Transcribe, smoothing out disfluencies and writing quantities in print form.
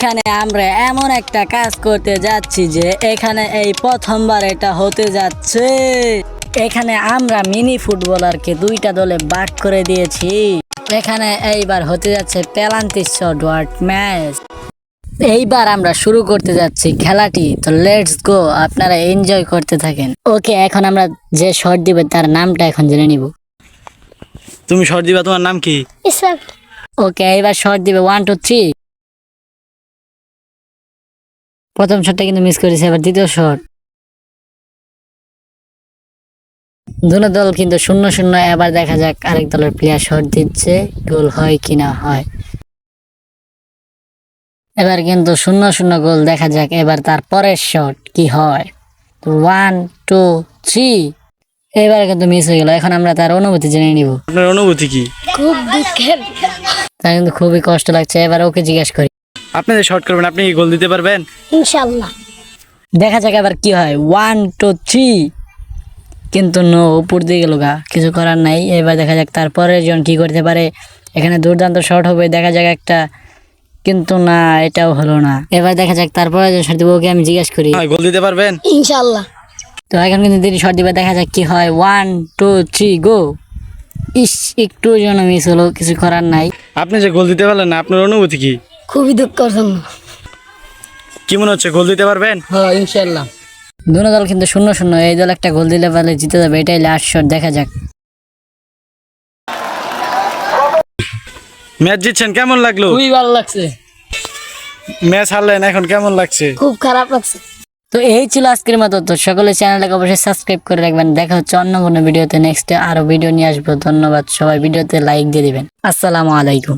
এখানে আমরা এমন একটা কাজ করতে যাচ্ছি যে এখানে এই প্রথমবার এটা হতে যাচ্ছে। এখানে আমরা মিনি ফুটবলারকে দুইটা দলে ভাগ করে দিয়েছি। এখানে এইবার হতে যাচ্ছে পেনাল্টি শট ম্যাচ। এইবার আমরা শুরু করতে যাচ্ছি খেলাটি, তো লেটস গো, আপনারা এনজয় করতে থাকেন। ওকে, এখন আমরা যে শট দিবে তার নামটা এখন জেনে নিব। তুমি শট দিবা, তোমার নাম কি? ইসরাফ। ওকে, এইবার শট দিবে 1 2 3। প্রথম শটটা কিন্তু মিস করেছে, এবার দ্বিতীয় শট। দুটো দল কিন্তু 0-0। এবার দেখা যাক আরেক দলের প্লেয়ার শট দিচ্ছে, গোল হয় কি না হয়। এবার কিন্তু 0-0 গোল, দেখা যাক এবার তার পরের শট কি হয়। 1 2 3, এবার কিন্তু মিস হয়ে গেল। এখন আমরা তার অনুভূতি জেনে নিব। আপনার অনুভূতি কি? খুব দুঃখের। তার কিন্তু খুবই কষ্ট লাগছে। এবার ওকে জিজ্ঞেস করি, আপনি যে শট করবেন, আপনি কি গোল দিতে পারবেন? ইনশাআল্লাহ। দেখা যাক এবার কি হয়। 1 2 3, কিন্তু নো, উপর দিয়ে গেল গা, কিছু করার নাই। এবার দেখা যাক তারপরের জন কি করতে পারে। এখানে দুর্দান্ত শট হবে, দেখা যাক একটা, কিন্তু না, এটাও হলো না। এবার দেখা যাক তারপরে যে শট দিব, ওকে আমি জিজ্ঞেস করি। হ্যাঁ, গোল দিতে পারবেন? ইনশাআল্লাহ। তো এখন কিন্তু তিনি শট দিবে, দেখা যাক কি হয়। 1 2 3 গো। একটু যেন মিস হলো, কিছু করার নাই। আপনি যে গোল দিতে পারলেন না, আপনার অনুভূতি কি? খুবই দুঃখের জন্য। কি মনে হচ্ছে, গোল দিতে পারবেন? হ্যাঁ, ইনশাআল্লাহ। দুটো দল কিন্তু 0-0। এই দল একটা গোল দিলে পারলে জিতে যাবে, এটাই লাস্ট শট, দেখা যাক। ম্যাচ জিতছেন, কেমন লাগলো? খুবই ভালো লাগছে। ম্যাচ হারলেন, এখন কেমন লাগছে? খুব খারাপ লাগছে। তো এই ছিল আজকের মতো। তো সকলে চ্যানেলটাকে অবশ্যই সাবস্ক্রাইব করে রাখবেন। দেখা হচ্ছে অন্য কোনো ভিডিওতে, নেক্সটে আরো ভিডিও নিয়ে আসবো। ধন্যবাদ সবাই, ভিডিওতে লাইক দিয়ে দিবেন। আসসালামু আলাইকুম।